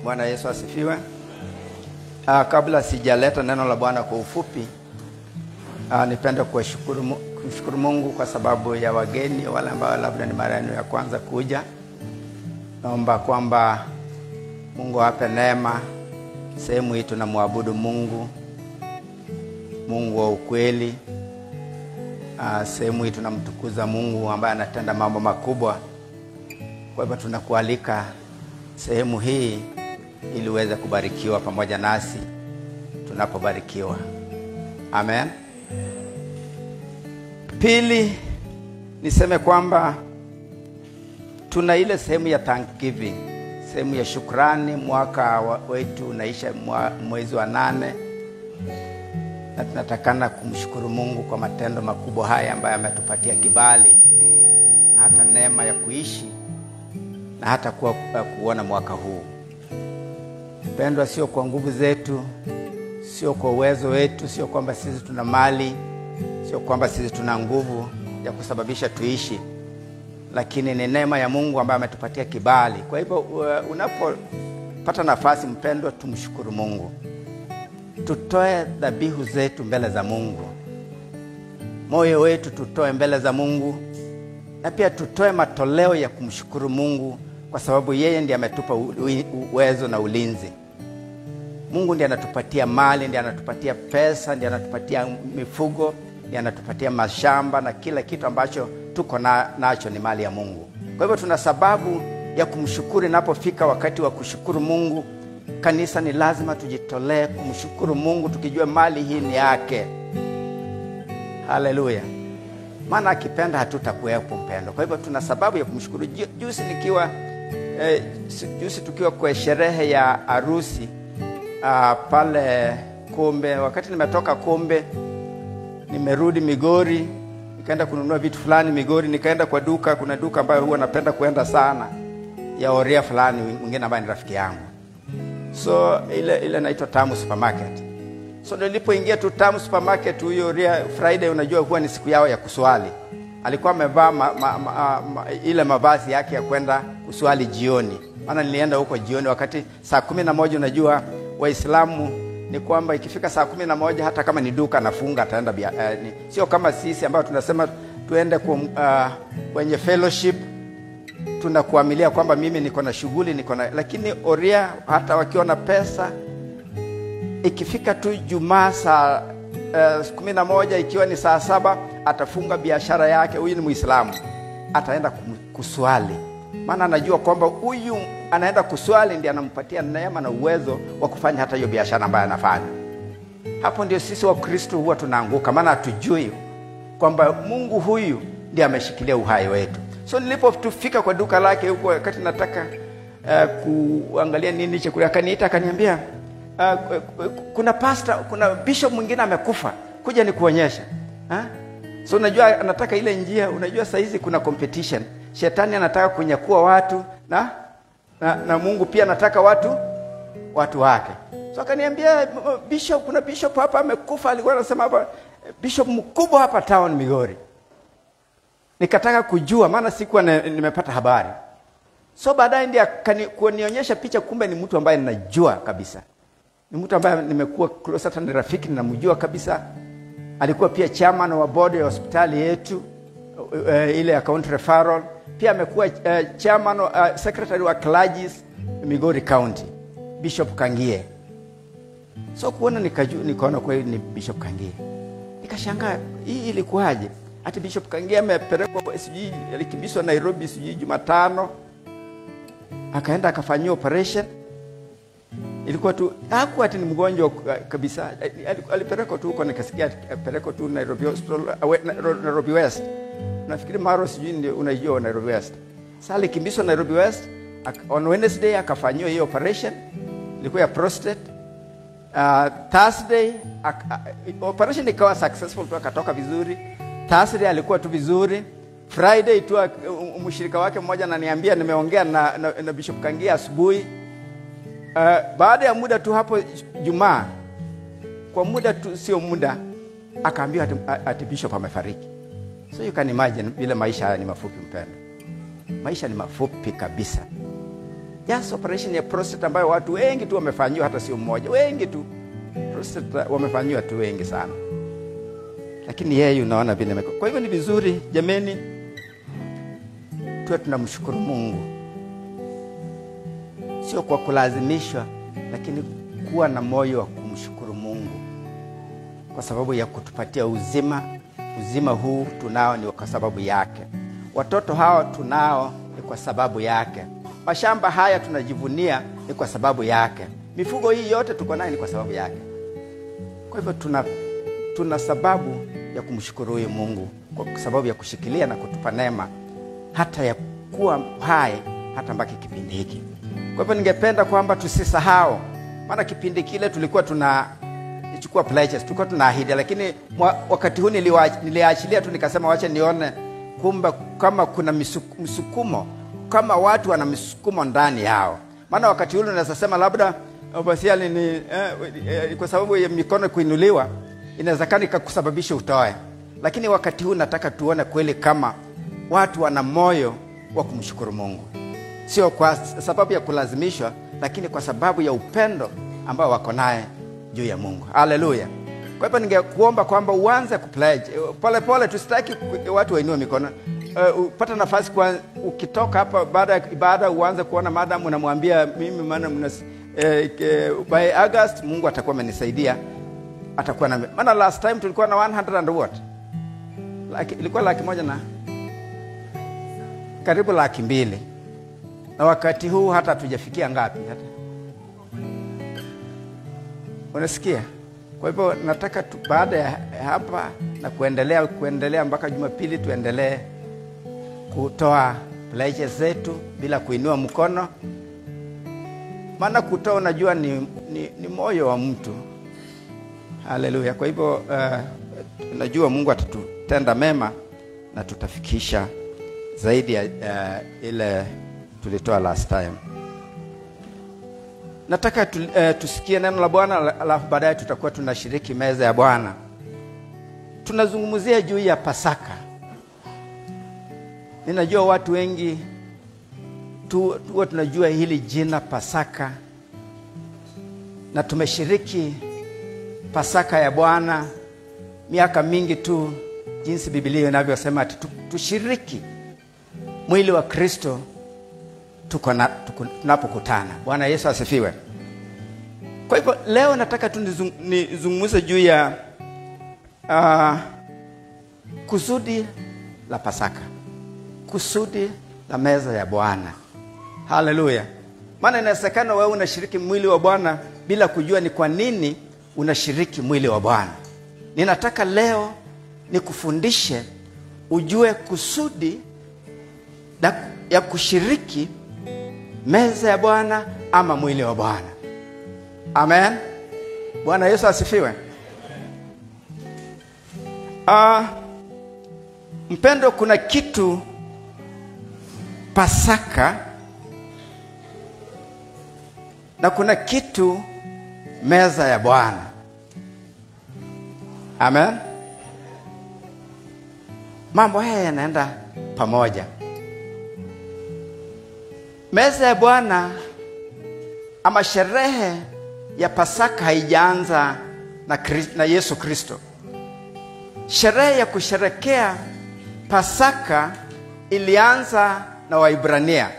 Bwana Yesu asifiwe. Kabla sijaleta neno la Bwana kwa ufupi, nipenda kumshukuru Mungu kwa sababu ya wageni wale ambao labda ni mara ya kwanza kuja. Naomba kwamba Mungu ape neema sehemu hii tunamwabudu Mungu wa ukweli. Sehemu hii tunamtukuza Mungu ambaye anatenda mambo makubwa. Kwa hivyo tunakualika sehemu hii ili uweze kubarikiwa pamoja nasi tunapobarikiwa. Amen. Pili, niseme kwamba tuna ile sehemu ya Thanksgiving, sehemu ya shukrani. Mwaka wetu unaisha mwezi wa 8, na tunatakana kumshukuru Mungu kwa matendo makubwa haya ambayo ametupatia kibali na hata neema ya kuishi na hata kuona mwaka huu. Pendwa, sio kwa nguvu zetu, sio kwa uwezo wetu, sio kwamba sisi tuna mali, sio kwamba sisi tuna nguvu ya kusababisha tuishi, lakini ni neema ya Mungu ambaye ametupatia kibali. Kwa hivyo unapopata nafasi, mpendwa, tumshukuru Mungu. Tutoe dhabihu zetu mbele za Mungu. Moyo wetu tutoe mbele za Mungu, na pia tutoe matoleo ya kumshukuru Mungu kwa sababu yeye ndiye ametupa uwezo na ulinzi. Mungu ndiye anatupatia mali, ndiye anatupatia pesa, ndiye anatupatia mifugo, ndiye anatupatia mashamba, na kila kitu ambacho tuko nacho ni mali ya Mungu. Kwa hivyo tuna sababu ya kumshukuru. Inapofika wakati wa kushukuru Mungu, kanisa ni lazima tujitolee kumshukuru Mungu, tukijua mali hii ni yake. Haleluya. Maana akipenda hatutakuwepo, mpendo. Kwa hivyo tuna sababu ya kumshukuru. Juzi tukiwa kwa sherehe ya harusi pale Kombe, wakati nimetoka Kombe nimerudi Migori, nikaenda kununua vitu fulani Migori, nikaenda kwa duka. Kuna duka ambayo huwa napenda kuenda sana ya Oria fulani mwingine ambaye ni rafiki yangu. So ile inaitwa Tamu Supermarket. So nilipoingia tu Tamu Supermarket, huyo Oria Friday, unajua huwa ni siku yao ya kuswali. Alikuwa amevaa ile mavazi yake ya kwenda kuswali jioni. Maana nilienda huko jioni wakati saa 11. Unajua Waislamu ni kwamba ikifika saa 11 hata kama ni duka nafunga ataenda sio kama sisi ambao tunasema tuende kwenye fellowship, tunakuamilia kwamba mimi niko na shughuli lakini Oria hata wakiwa na pesa, ikifika tu Jumaa saa 11 ikiwa ni saa 7 atafunga biashara yake. Huyu ni Muislamu, ataenda kuswali. Maana anajua kwamba huyu anaenda kuswali ndiye anampatia neema na uwezo wa kufanya hata hiyo biashara ambayo anafanya. Hapo ndio sisi wa Kristo huwa tunaanguka, maana hatujui kwamba Mungu huyu ndiye ameshikilia uhai wetu. So nilipofika kwa duka lake huko, wakati nataka kuangalia nini chakula, akaniita akaniambia, kuna bishop mwingine amekufa, kuja nikuonyesha. So unajua anataka ile njia. Unajua saa hizi kuna competition. Shetani anataka kunyakua watu na Mungu pia anataka watu wake. So akaniambia, kuna bishop hapa amekufa. Alikuwa anasema hapa bishop mkubwa hapa town Migori. Nikataka kujua, maana sikuwa nimepata habari. So baadaye ndiye kunionyesha picha, kumbe ni mtu ambaye ninajua kabisa. Ni mtu ambaye nimekuwa close, hata ni rafiki, ninamjua kabisa. Alikuwa pia chairman wa board ya hospitali yetu, ile account referral. Pia amekuwa chairman, secretary wa clergies Migori County, Bishop Kangie. So kuona nikaona kwa ni Bishop Kangie. Nikashangaa, hii ilikuwaje? Ati Bishop Kangie amepelekwa sijui, alikimbizwa Nairobi sijui Jumatano, akaenda akafanyia operation. Ilikuwa tu hakuwa ati ni mgonjwa kabisa. Alipelekwa tu huko, nikasikia alipelekwa tu Nairobi Hospital, Nairobi West. Nafikiri Maro sijui ndio unajua Nairobi West. Sasa alikimbizwa Nairobi West, on Wednesday akafanywa hiyo operation. Ilikuwa ya prostate. Thursday operation ikawa successful, tu akatoka vizuri. Thursday alikuwa tu vizuri. Friday tu mshirika wake mmoja ananiambia, nimeongea na Bishop Kangie asubuhi. Baada ya muda tu hapo Jumaa, kwa muda tu sio muda, akaambiwa ati Bishop amefariki. So you can imagine vile maisha ni mafupi, mpendo. Maisha ni mafupi kabisa. Just operation ya prostate ambayo watu wengi tu wamefanyiwa, hata sio mmoja, wengi tu prostate wamefanyiwa tu wengi sana. Lakini yeye unaona vile imekuwa. Kwa hivyo ni vizuri jameni tuwe tunamshukuru Mungu. Sio kwa kulazimishwa, lakini kuwa na moyo wa kumshukuru Mungu kwa sababu ya kutupatia uzima. Uzima huu tunao ni kwa sababu yake. Watoto hao tunao ni kwa sababu yake. Mashamba haya tunajivunia ni kwa sababu yake. Mifugo hii yote tuko nayo ni kwa sababu yake. Kwa hivyo tuna sababu ya kumshukuru huyu Mungu kwa sababu ya kushikilia na kutupa neema hata ya kuwa hai hata mpaka kipindi hiki. Kwa hivyo ningependa kwamba tusisahau, maana kipindi kile tulikuwa tunachukua pledges, tulikuwa tunaahidi, lakini wakati huu niliachilia tu nikasema wacha nione kumbe kama kuna msukumo, kama watu wana msukumo ndani yao. Maana wakati ule unaweza sema labda basi ni kwa sababu ya mikono kuinuliwa inawezekana ikakusababisha utoe. Lakini wakati huu nataka tuone kweli kama watu wana moyo wa kumshukuru Mungu. Sio kwa sababu ya kulazimishwa, lakini kwa sababu ya upendo ambao wako naye juu ya Mungu. Haleluya. Kwa hivyo ningekuomba kwamba uanze kupledge. Pole pole, tusitaki watu wainue mikono. Upata nafasi kwa ukitoka hapa baada ya ibada uanze kuona madam unamwambia mimi maana by August Mungu atakuwa amenisaidia, atakuwa na maana last time tulikuwa na 100 and what? Ilikuwa 100,000 na karibu 200,000. Na wakati huu hata hatujafikia ngapi hata. Unasikia? Kwa hivyo nataka baada ya hapa na kuendelea mpaka Jumapili tuendelee kutoa pledges zetu bila kuinua mkono. Maana kutoa unajua ni moyo wa mtu. Haleluya. Kwa hivyo najua Mungu atatutenda mema na tutafikisha zaidi ya ile tulitoa last time. Nataka tusikie neno la Bwana, alafu baadaye tutakuwa tunashiriki meza ya Bwana. Tunazungumzia juu ya Pasaka. Ninajua watu wengi tuwa tunajua hili jina Pasaka, na tumeshiriki Pasaka ya Bwana miaka mingi tu, jinsi Biblia inavyosema tushiriki mwili wa Kristo tunapokutana. Bwana Yesu asifiwe. Kwa hivyo leo nataka nizungumze juu ya kusudi la Pasaka, kusudi la meza ya Bwana. Haleluya. Maana inawezekana wewe unashiriki mwili wa Bwana bila kujua ni kwa nini unashiriki mwili wa Bwana. Ninataka leo nikufundishe ujue kusudi ya kushiriki meza ya Bwana ama mwili wa Bwana. Amen. Bwana Yesu asifiwe. Mpendo, kuna kitu Pasaka na kuna kitu meza ya Bwana. Amen. Mambo haya yanaenda pamoja. Meza ya Bwana ama sherehe ya Pasaka haijaanza na Yesu Kristo. Sherehe ya kusherekea Pasaka ilianza na Waibrania,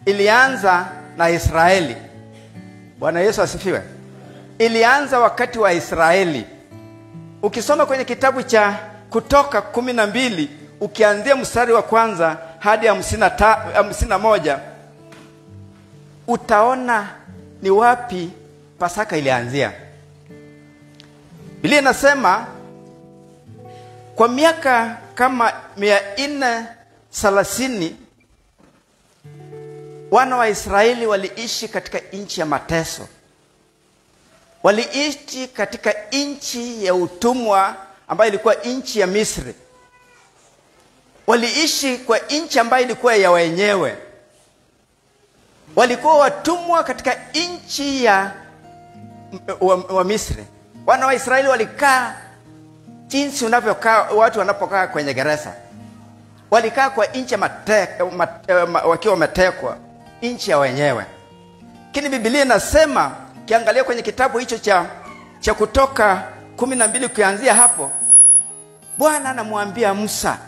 ilianza na Israeli. Bwana Yesu asifiwe. Ilianza wakati wa Israeli. Ukisoma kwenye kitabu cha Kutoka 12 ukianzia mstari wa kwanza hadi 51 utaona ni wapi Pasaka ilianzia. Biblia inasema kwa miaka kama 430 wana wa Israeli waliishi katika nchi ya mateso. Waliishi katika nchi ya utumwa ambayo ilikuwa nchi ya Misri. Waliishi kwa nchi ambayo ilikuwa ya wenyewe. Walikuwa watumwa katika nchi ya wa Misri. Wana wa Israeli walikaa jinsi unavyokaa watu wanapokaa kwenye gereza. Walikaa kwa nchi wakiwa wametekwa. nchi ya wenyewe. Lakini Biblia inasema, kiangalia kwenye kitabu hicho cha Kutoka 12 kuanzia hapo, Bwana anamwambia Musa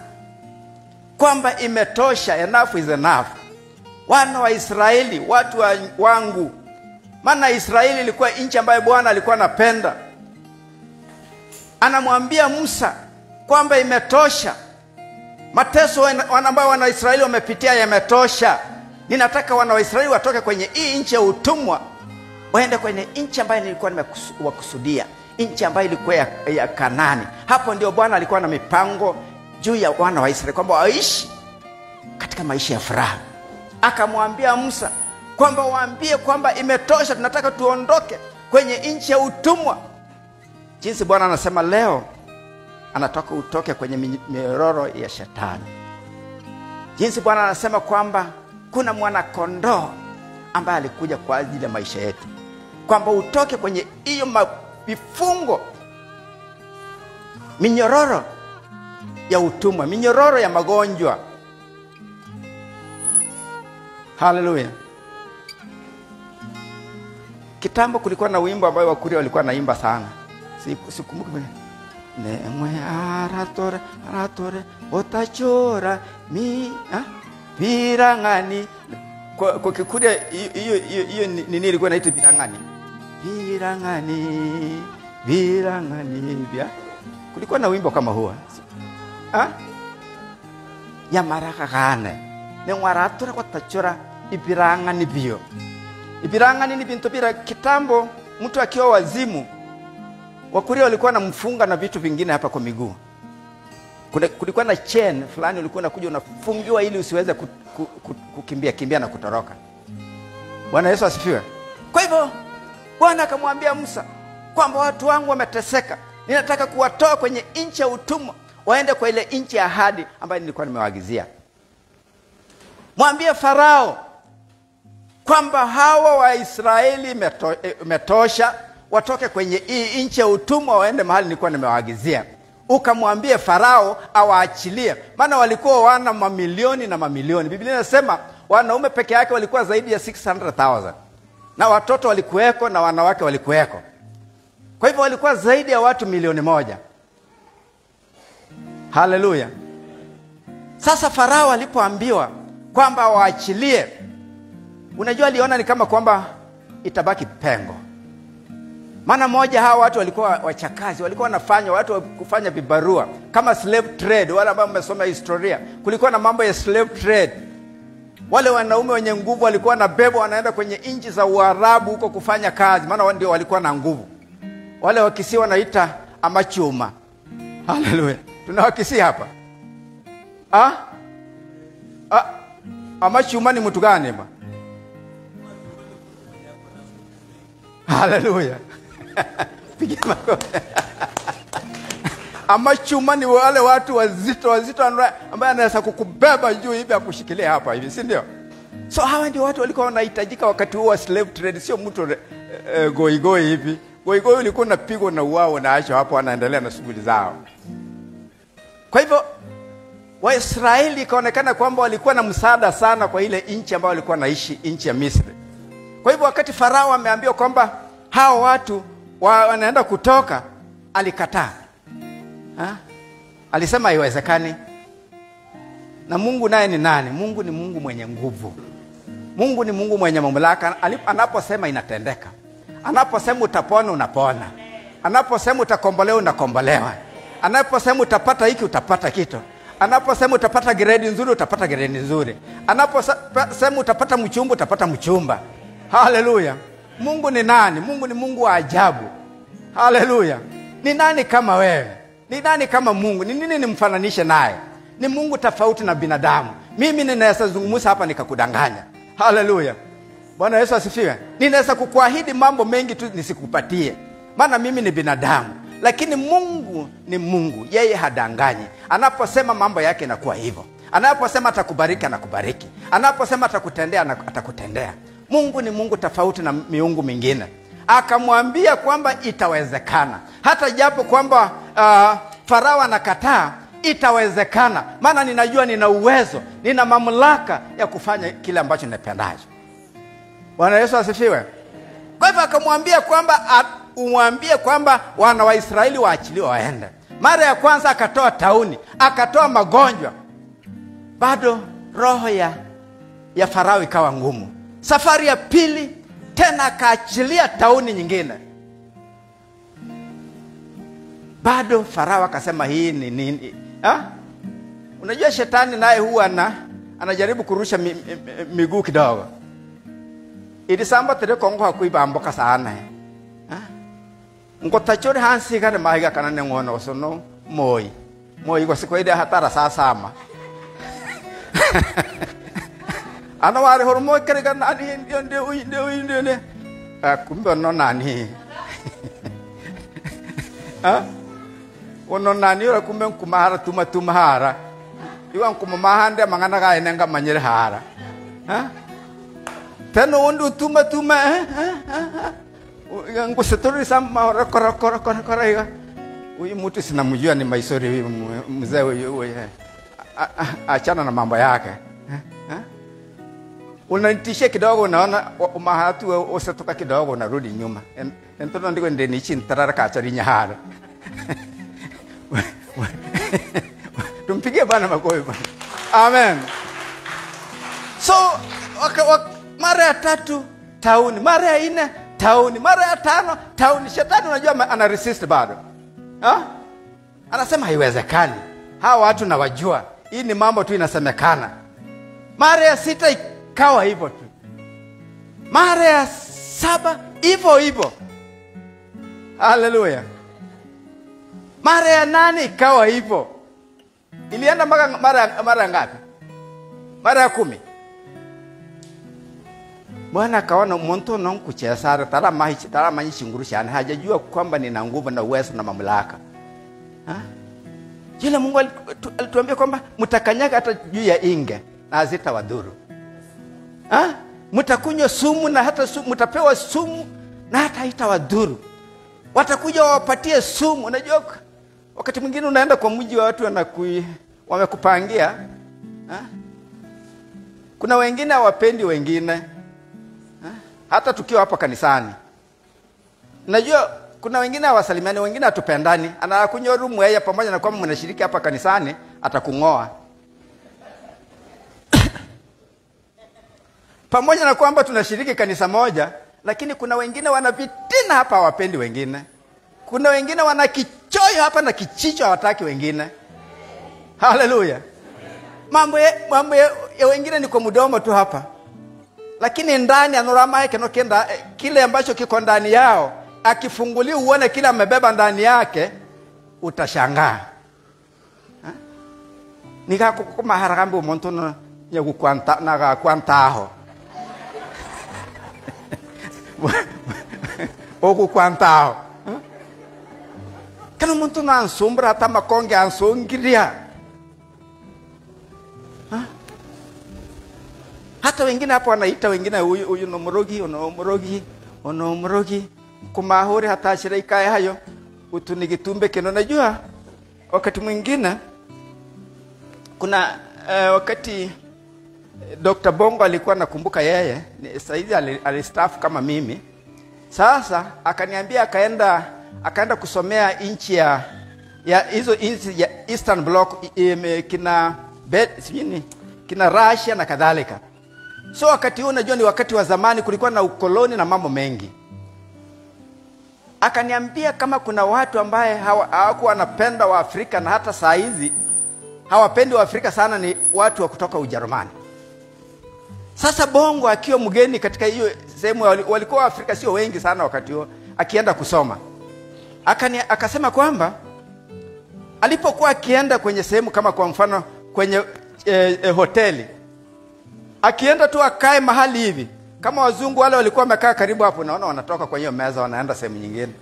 kwamba imetosha, enough is enough. Wana wa Israeli, watu wangu. Maana Israeli ilikuwa nchi ambayo Bwana alikuwa anapenda. Anamwambia Musa kwamba imetosha. Mateso ambayo wana Israeli wamepitia yametosha. Ninataka wana wa Israeli watoke kwenye hii nchi ya utumwa, waende kwenye nchi ambayo nilikuwa nimewakusudia, nchi ambayo ilikuwa ya Kanaani. Hapo ndio Bwana alikuwa na mipango juu ya wana wa Israeli, kwamba waishi katika maisha ya furaha. Akamwambia Musa kwamba waambie kwamba imetosha, tunataka tuondoke kwenye nchi ya utumwa. Jinsi Bwana anasema leo anataka utoke kwenye minyororo ya shetani. Jinsi Bwana anasema kwamba kuna mwana kondoo ambaye alikuja kwa ajili ya maisha yetu, kwamba utoke kwenye hiyo vifungo, minyororo ya utumwa, minyororo ya magonjwa. Haleluya. Kitambo kulikuwa na wimbo ambao Wakuria walikuwa naimba sana. Sikumbuki vile. Nemwe aratore otachora birangani. Kwa Kikuria hiyo nini ilikuwa inaitwa birangani? Birangani bia. Kulikuwa na wimbo kama huo. Ya maraka gane. Nemwe aratore otachora ibirangani bio. Ibirangani ni bintu bira. Kitambo mtu akiwa wazimu, Wakuria walikuwa namfunga na vitu vingine hapa kwa miguu. Kulikuwa na chain fulani ulikuwa unakuja unafungiwa ili usiweze kukimbia na kutoroka. Bwana Yesu asifiwe. Kwa hivyo Bwana akamwambia Musa kwamba watu wangu wameteseka, ninataka kuwatoa kwenye nchi ya utumwa, waende kwa ile nchi ya ahadi ambayo nilikuwa nimewaagizia. Mwambie Farao kwamba hawa wa Israeli imetosha, watoke kwenye hii nchi ya utumwa, waende mahali nilikuwa nimewaagizia. Ukamwambie Farao awaachilie, maana walikuwa wana mamilioni na mamilioni. Biblia inasema wanaume peke yake walikuwa zaidi ya 600,000, na watoto walikuweko na wanawake walikuweko. Kwa hivyo walikuwa zaidi ya watu 1,000,000. Haleluya. Sasa Farao alipoambiwa kwamba waachilie, unajua aliona ni kama kwamba itabaki pengo. Maana moja, hawa watu walikuwa wachakazi, walikuwa wanafanya watu kufanya vibarua kama slave trade. Wale ambao wamesoma historia, kulikuwa na mambo ya slave trade. Wale wanaume wenye nguvu walikuwa na bebo, wanaenda kwenye nchi za Uarabu huko kufanya kazi, maana wao ndio walikuwa na nguvu. Wale wakisi wanaita amachuma. Haleluya. Tunawakisi hapa. Amachuma ni mtu gani ba? Haleluya. Pigia makofi. Amachuma ni wale watu wazito ambao anaweza kukubeba juu hivi akushikilia hapa hivi, si ndio? So hawa ndio watu walikuwa wanahitajika wakati huo wa slave trade, sio mtu goigoi hivi. Goigoi ulikuwa unapigwa na uwao na acho hapo anaendelea na shughuli zao. Kwa hivyo Waisraeli ikaonekana kwamba walikuwa na msaada sana kwa ile nchi ambayo walikuwa naishi, nchi ya Misri. Kwa hivyo wakati Farao ameambiwa kwamba hao watu wanaenda kutoka, alikataa. Alisema haiwezekani. Na Mungu naye ni nani? Mungu ni Mungu mwenye nguvu. Mungu ni Mungu mwenye mamlaka. Anaposema inatendeka. Anaposema utapona unapona. Anaposema utakombolewa unakombolewa. Anaposema utapata hiki utapata kitu. Anaposema utapata grade nzuri utapata grade nzuri. Anaposema utapata mchumba utapata mchumba. Haleluya. Mungu ni nani? Mungu ni Mungu wa ajabu. Haleluya. Ni nani kama wewe? Ni nani kama Mungu? Ni nini nimfananishe naye? Ni Mungu tofauti na binadamu. Mimi ninaweza zungumza hapa nikakudanganya. Haleluya. Bwana Yesu asifiwe. Ninaweza kukuahidi mambo mengi tu nisikupatie, maana mimi ni binadamu. Lakini Mungu ni Mungu, yeye hadanganyi. Anaposema mambo yake inakuwa hivyo. Anaposema atakubariki anakubariki. Anaposema atakutendea atakutendea. Mungu ni Mungu tofauti na miungu mingine. Akamwambia kwamba itawezekana. Hata japo kwamba Farao anakataa, itawezekana. Maana ninajua nina uwezo, nina mamlaka ya kufanya kile ambacho nipendacho. Bwana Yesu asifiwe. Kwa hivyo akamwambia kwamba umwambie kwamba wana wa Israeli waachiliwe waende. Mara ya kwanza akatoa tauni, akatoa magonjwa. Bado roho ya Farao ikawa ngumu. Safari ya pili tena akaachilia tauni nyingine. Bado Farao akasema hii ni nini? Unajua shetani naye huwa anajaribu kurusha miguu kidogo. Ili samba tere kongo hakuiba amboka sana. Ngotachori hansi kare mahiga kana nengono sono moi kwa siku ile hatara sama. Ana wale hormo kare kana ani ndio ne. Kumbe no nani. Ono nani ora kumbe kumahara tumahara. Iwan kumahande mangana ga enenga manyere hara. Teno undu tuma ngo setori sama kora hiyo. Huyu mtu sinamjua ni Maisori mzee huyu. Achana na mambo yake. Unanitisha kidogo unaona mahatu usetoka kidogo unarudi nyuma. Entono ndiko ndeni chintarara kachari nyahara. Tumpigie Bwana makofi bwana. Amen. So mara ya tatu tauni, mara ya nne tauni, mara ya tano tauni. Shetani unajua ana resist bado. Anasema haiwezekani. Hawa watu nawajua. Hii ni mambo tu inasemekana. Mara ya sita ikawa hivyo tu. Mara ya saba hivyo. Haleluya. Mara ya nane ikawa hivyo. Ilienda mpaka mara ngapi? Mara ya 10. Bwana akaona mtu kucheza tala maji shinguru shana, hajajua kwamba nina nguvu na uwezo na mamlaka. Yule Mungu alituambia kwamba mtakanyaga hata juu ya inge na hazitawadhuru. Mtakunywa sumu na hata mtapewa sumu na hata haitawadhuru. Watakuja wawapatie sumu. Unajua wakati mwingine unaenda kwa mji wa watu wamekupangia. Kuna wengine hawapendi wengine. Hata tukiwa hapa kanisani. Najua kuna wengine hawasalimiani, wengine hatupendani. Anakunywa rumu yeye pamoja na kwamba mnashiriki hapa kanisani, atakungoa. Pamoja na kwamba tunashiriki kanisa moja, lakini kuna wengine wana vitina hapa hawapendi wengine. Kuna wengine wana kichoyo hapa na kichicho hawataki wengine. Haleluya. Mambo ya wengine ni kwa mdomo tu hapa. Lakini ndani anorama yake kenda kile ambacho kiko ndani yao, akifungulia uone kile amebeba ndani yake, utashangaa. Nikakukuma harakambi umuntu nyagukwanta na kwantaho. Okukwantaho. Kana umuntu na ansombra hata makonge ansongiria. Hata wengine hapo wanaita wengine huyu nomorogi kumahuri hata shirika hayo utunigitumbe keno. Najua wakati mwingine kuna wakati Dr. Bongo alikuwa nakumbuka yeye saizi alistaff kama mimi. Sasa akaniambia akaenda kusomea nchi ya hizo nchi ya Eastern Bloc, kina Russia na kadhalika. So wakati huo unajua ni wakati wa zamani, kulikuwa na ukoloni na mambo mengi. Akaniambia kama kuna watu ambaye hawakuwa wanapenda wa Afrika na hata saa hizi hawapendi wa Afrika sana, ni watu wa kutoka Ujerumani. Sasa Bongo akiwa mgeni katika hiyo sehemu, walikuwa wa Afrika sio wengi sana wakati huo, akienda kusoma. Akasema kwamba alipokuwa akienda kwenye sehemu kama kwa mfano kwenye hoteli, akienda tu akae mahali hivi, kama wazungu wale walikuwa wamekaa karibu hapo, naona wanatoka kwa hiyo meza wanaenda sehemu nyingine.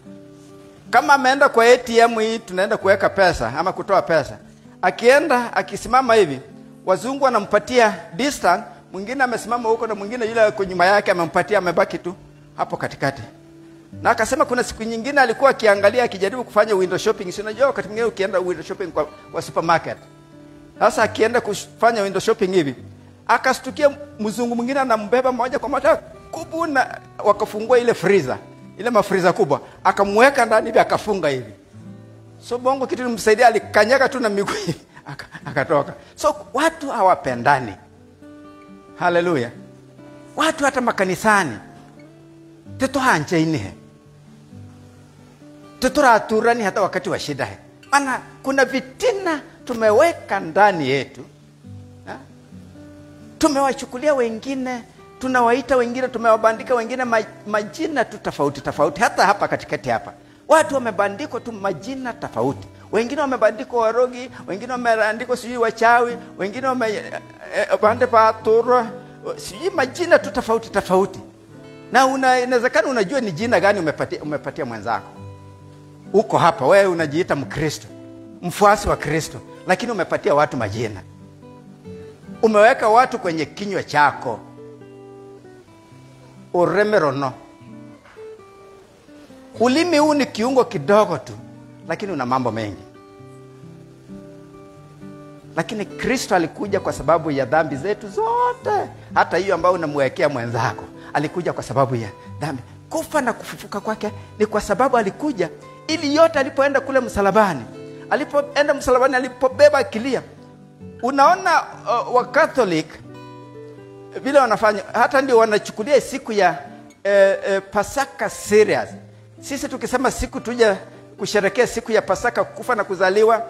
Kama ameenda kwa ATM hii tunaenda kuweka pesa ama kutoa pesa, akienda akisimama hivi, wazungu wanampatia distance, mwingine amesimama huko na mwingine yule yuko nyuma yake amempatia, amebaki tu hapo katikati. Na akasema kuna siku nyingine alikuwa akiangalia akijaribu kufanya window shopping. Si unajua wakati mwingine ukienda window shopping kwa supermarket. Sasa akienda kufanya window shopping hivi, akastukia mzungu mwingine anambeba moja kwa moja kubwa, na wakafungua ile freezer, ile mafreezer kubwa, akamweka ndani hivi akafunga hivi. So bongo kitu nimsaidia, alikanyaga tu na miguu akatoka. So watu hawapendani. Haleluya. Watu hata makanisani teto hancheine, teto hata wakati wa shida. Maana kuna vitina tumeweka ndani yetu. Tumewachukulia wengine, tunawaita wengine, tumewabandika wengine majina tu tofauti tofauti. Hata hapa katikati hapa watu wamebandikwa tu majina tofauti. Wengine wamebandikwa warogi, wengine wamebandikwa sijui wachawi, wengine wamebandikwa toro, sijui majina tu tofauti tofauti. Na inawezekana unajua ni jina gani umepatia mwenzako. Uko hapa wewe unajiita Mkristo, mfuasi wa Kristo, lakini umepatia watu majina. Umeweka watu kwenye kinywa chako. Uremerono. Ulimi huu ni kiungo kidogo tu, lakini una mambo mengi. Lakini Kristo alikuja kwa sababu ya dhambi zetu zote. Hata hiyo ambayo unamwekea mwenzako, alikuja kwa sababu ya dhambi. Kufa na kufufuka kwake ni kwa sababu alikuja ili yote. Alipoenda kule msalabani, alipobeba kilia. Unaona wa Catholic vile wanafanya, hata ndio wanachukulia siku ya Pasaka serious. Sisi tukisema siku tuje kusherehekea siku ya Pasaka, kufa na kuzaliwa,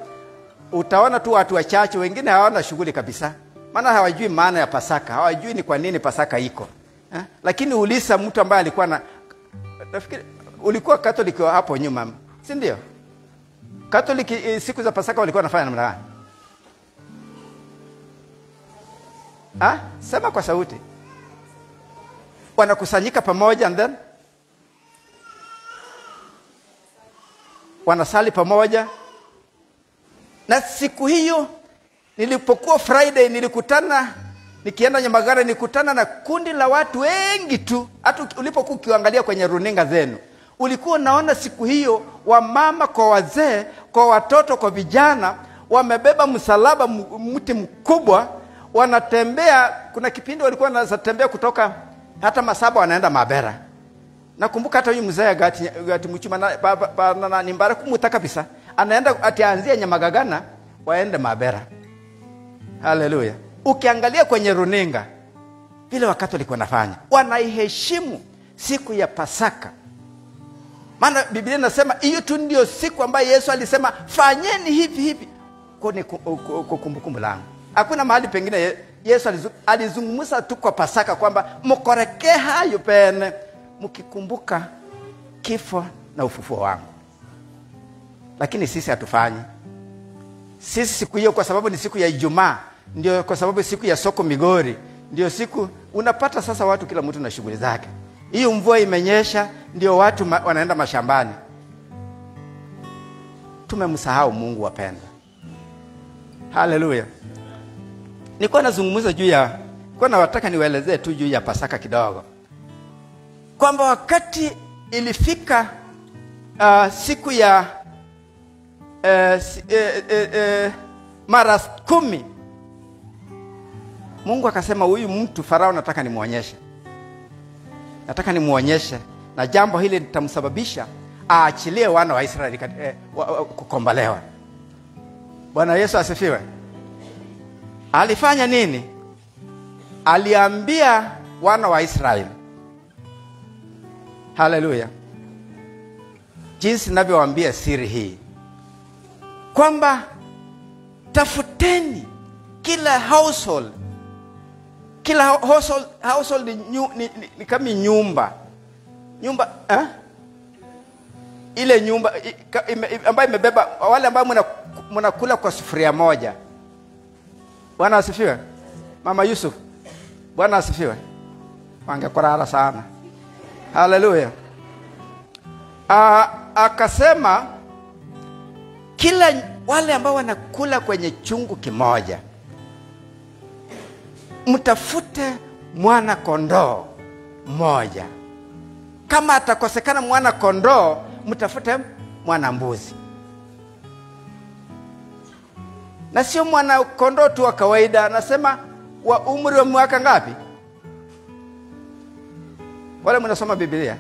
utaona tu watu wachache, wengine hawana shughuli kabisa. Maana hawajui maana ya Pasaka, hawajui ni kwa nini Pasaka iko. Lakini ulisa mtu ambaye alikuwa nafikiri ulikuwa Catholic hapo nyuma, si ndio? Catholic siku za Pasaka walikuwa wanafanya namna gani? Sema kwa sauti. Wanakusanyika pamoja and then wanasali pamoja. Na siku hiyo nilipokuwa Friday, nikienda Nyamagana, nilikutana na kundi la watu wengi tu. Hata ulipokuwa ukiangalia kwenye runinga zenu, ulikuwa unaona siku hiyo wamama kwa wazee, kwa watoto, kwa vijana, wamebeba msalaba, mti mkubwa, wanatembea. Kuna kipindi walikuwa wanatembea kutoka hata Masaba wanaenda Mabera. Nakumbuka hata huyu mzee Gati Muchuma na nimbara kumuta kabisa, anaenda atianzia Nyamagana waende Mabera. Haleluya. Ukiangalia kwenye runinga vile Wakatoliki wanafanya, wanaiheshimu siku ya Pasaka. Maana Biblia inasema hiyo tu ndio siku ambayo Yesu alisema fanyeni hivi hivi kwa kumbukumbu langu. Hakuna mahali pengine Yesu alizungumza tu kwa Pasaka kwamba mkoreke hayo pene mkikumbuka kifo na ufufuo wangu. Lakini sisi hatufanyi. Sisi siku hiyo, kwa sababu ni siku ya Ijumaa, ndio kwa sababu siku ya soko Migori, ndio siku unapata sasa watu kila mtu na shughuli zake. Hiyo mvua imenyesha, ndio watu wanaenda mashambani. Tumemsahau Mungu wapenda. Haleluya. Nilikuwa nazungumza nataka niwaelezee tu juu ya Pasaka kidogo. Kwamba wakati ilifika siku ya mara 10, Mungu akasema huyu mtu Farao nataka nimuonyeshe, na jambo hili litamsababisha aachilie wana wa Israeli kukombolewa. Bwana Yesu asifiwe. Alifanya nini? Aliambia wana wa Israeli, haleluya, jinsi ninavyowaambia siri hii, kwamba tafuteni kila household ni kama nyumba ile nyumba ambayo imebeba wale ambao mnakula kwa sufuria moja. Bwana asifiwe. Mama Yusuf, Bwana asifiwe. Wangekorara sana. Haleluya. Akasema kila wale ambao wanakula kwenye chungu kimoja, mtafute mwana kondoo mmoja. Kama atakosekana mwana kondoo, mtafute mwana mbuzi. Na sio mwana kondoo tu wa kawaida, anasema wa umri wa mwaka ngapi? Wale mnasoma Biblia?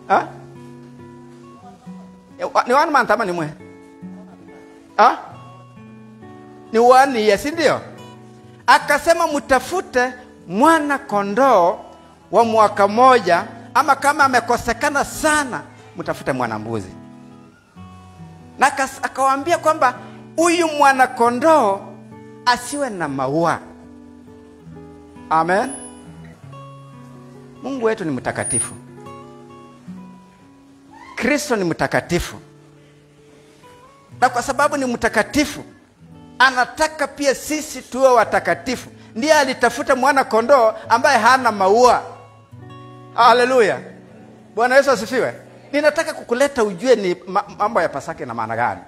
Ha? Ni 1 month ama ni mwe? Ha? Ni 1 year, si ndio? Akasema mtafute mwana kondoo wa mwaka moja, ama kama amekosekana sana mtafute mwana mbuzi. Na akawaambia kwamba huyu mwana kondoo asiwe na maua. Amen. Mungu wetu ni mtakatifu. Kristo ni mtakatifu. Na kwa sababu ni mtakatifu, anataka pia sisi tuwe watakatifu. Ndiye alitafuta mwana kondoo ambaye hana maua. Haleluya. Bwana Yesu asifiwe. Ninataka kukuleta ujue ni mambo ya Pasaka na maana gani.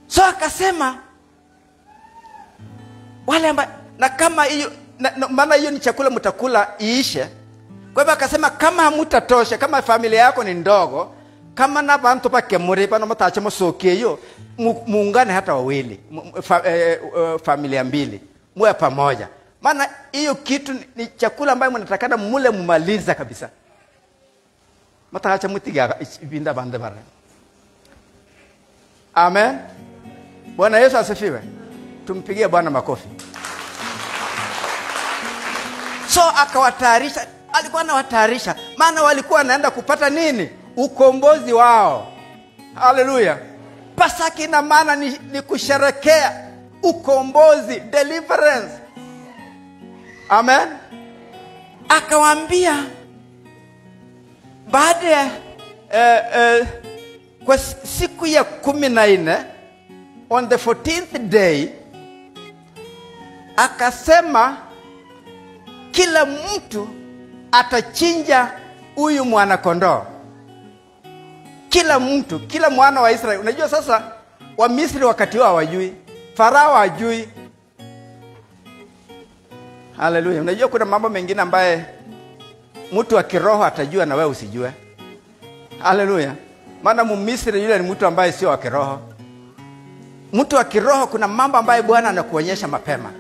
So akasema wale ambao, na kama hiyo maana hiyo ni chakula mtakula iishe. Kwa hivyo akasema kama hamutatosha, kama familia yako ni ndogo, kama na bantu pake muri bana mtacha mosoke hiyo, muungane hata wawili, familia mbili, mwe pamoja. Maana hiyo kitu ni chakula ambayo mnatakana mule mumaliza kabisa. Mtacha mutiga ibinda bande bara. Amen. Bwana Yesu asifiwe. Tumpigie Bwana makofi. So akawatayarisha, alikuwa anawatayarisha, maana walikuwa wanaenda kupata nini? Ukombozi wao. Haleluya. Pasaka ina maana ni kusherekea ukombozi, deliverance. Amen. Akawaambia baada ya kwa siku ya 14, on the 14th day, akasema kila mtu atachinja huyu mwana kondoo. Kila mtu, kila mwana wa Israeli. Unajua sasa wa Misri wakati wao hawajui, Farao hajui. Haleluya. Unajua kuna mambo mengine ambaye mtu wa kiroho atajua na wewe usijue. Haleluya. Maana Misri yule ni mtu ambaye sio wa kiroho. Mtu wa kiroho kuna mambo ambaye Bwana anakuonyesha mapema.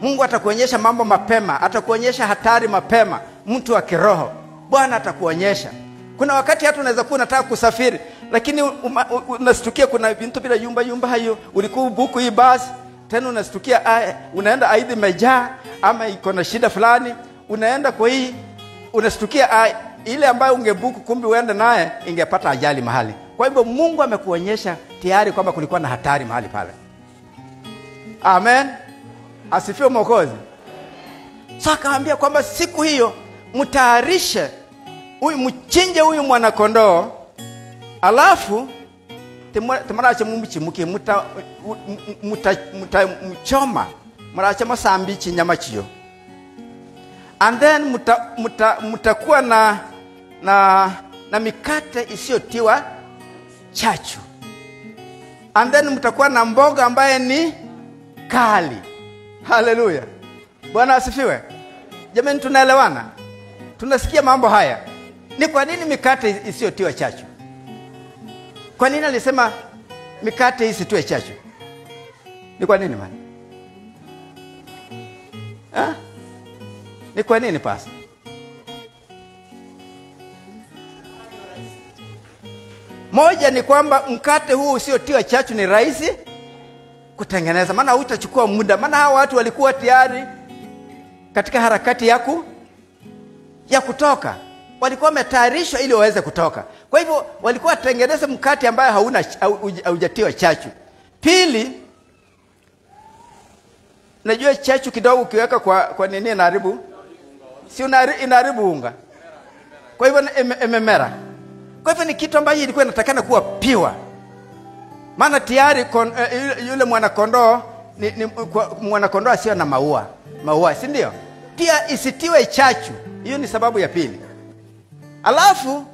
Mungu atakuonyesha mambo mapema, atakuonyesha hatari mapema. Mtu wa kiroho Bwana atakuonyesha. Kuna wakati hata unaweza kuwa unataka kusafiri, lakini unastukia kuna vitu bila yumba hayo, ulikuwa buku hii basi, tena unastukia unaenda aidha imejaa ama iko na shida fulani, unaenda kwa hii, unastukia ile ambayo ungebuku kumbe uende naye ingepata ajali mahali. Kwa hivyo Mungu amekuonyesha tayari kwamba kulikuwa na hatari mahali pale. Amen. Asifiwe Mwokozi. Sasa akaambia kwamba siku hiyo mtayarishe huyu, mchinje huyu mwana kondoo, alafu temarache mumbichimuke mchoma marache masambichi nyama chiyo, and then mutakuwa na mikate isiyotiwa chachu, and then mtakuwa na mboga ambaye ni kali. Haleluya. Bwana asifiwe. Jamani, tunaelewana? Tunasikia mambo haya. Ni kwa nini mikate isiyotiwa chachu? Kwa nini alisema mikate isitiwe chachu? Ni kwa nini man? Ni kwa nini pasa? Moja ni kwamba mkate huu usiotiwa chachu ni rahisi kutengeneza, maana hutachukua muda. Maana hawa watu walikuwa tayari katika harakati ya kutoka. Walikuwa wametayarishwa ili waweze kutoka. Kwa hivyo walikuwa watengeneza mkate ambaye haujatiwa chachu. Pili, najua chachu kidogo ukiweka kwa nini inaharibu? Si inaharibu unga. Kwa hivyo imemera. Kwa hivyo ni kitu ambacho ilikuwa inatakana kuwa piwa. Maana tayari yule mwana kondoo ni mwana kondoo asiyo na maua, si ndio? Pia isitiwe chachu. Hiyo ni sababu ya pili. Alafu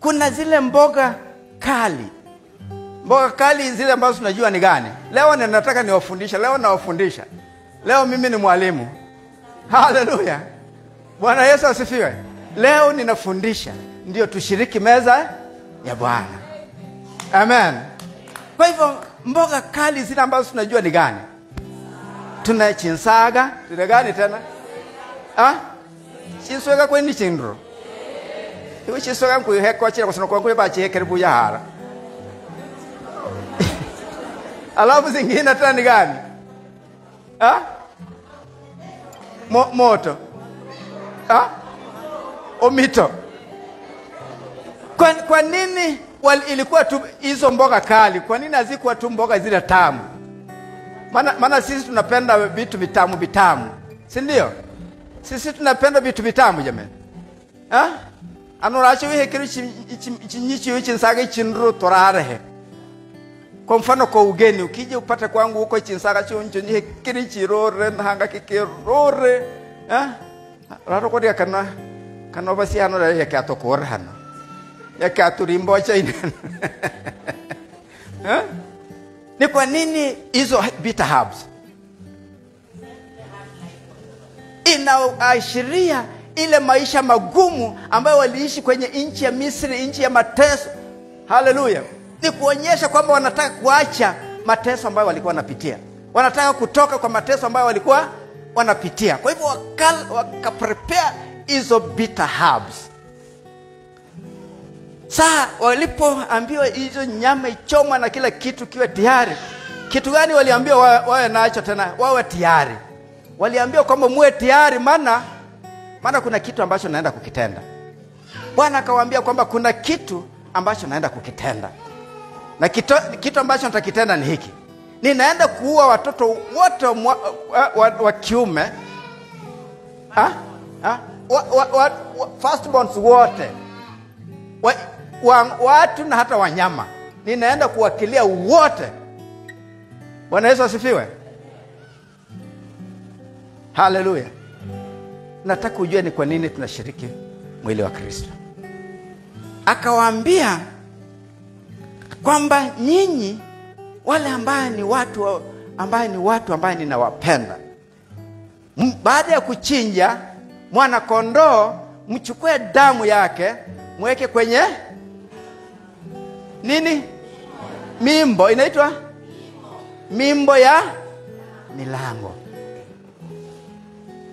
kuna zile mboga kali. Mboga kali zile ambazo tunajua ni gani? Leo ninataka nawafundisha. Leo mimi ni mwalimu. Haleluya. Bwana Yesu asifiwe. Leo ninafundisha ndio tushiriki meza ya Bwana. Amen. Kwa hivyo mboga kali zile ambazo tunajua ni gani? Tuna chinsaga, tuna gani tena? Chisweka kweni chindro. Iwe chisweka kuiheko chira kusino kwa kuiba chihekere buyahara. Alafu zingine tani gani? Moto. Omito. Kwa nini ilikuwa tu hizo mboga kali? Kwa nini hazikuwa tu mboga zile tamu? Maana sisi tunapenda vitu vitamu. Si ndio? Sisi tunapenda vitu vitamu jamani. Anoracho hekeri chinyichi chinsaga chinro torarehe. Kwa mfano kwa ugeni ukije upate kwangu huko chinsaga chonjo ni hekeri chirore hanga kikirore. Raro kwa dia kana basi hano yake atokora hano. Yake aturimbo cha ina. Ni kwa nini hizo bitter herbs? Inaashiria ile maisha magumu ambayo waliishi kwenye nchi ya Misri, nchi ya mateso. Haleluya. Ni kuonyesha kwamba wanataka kuacha mateso ambayo walikuwa wanapitia. Wanataka kutoka kwa mateso ambayo walikuwa wanapitia. Kwa hivyo wakaprepare hizo bitter herbs. Saa walipoambiwa hizo nyama ichomwa na kila kitu kiwe tayari, kitu gani waliambiwa wawe nacho tena? Wawe tayari. Waliambiwa kwamba muwe tayari maana kuna kitu ambacho naenda kukitenda. Bwana akawaambia kwamba kuna kitu ambacho naenda kukitenda. Na kitu ambacho nitakitenda ni hiki. Ninaenda kuua watoto wote wa kiume. Firstborns wote. Watu na hata wanyama. Ninaenda kuwakilia wote. Bwana Yesu asifiwe. Haleluya. Nataka ujue ni kwa nini tunashiriki mwili wa Kristo. Akawaambia kwamba nyinyi wale ambao ni watu ambao ninawapenda, baada ya kuchinja mwana kondoo, mchukue damu yake mweke kwenye nini? Mimbo. Inaitwa mimbo ya milango.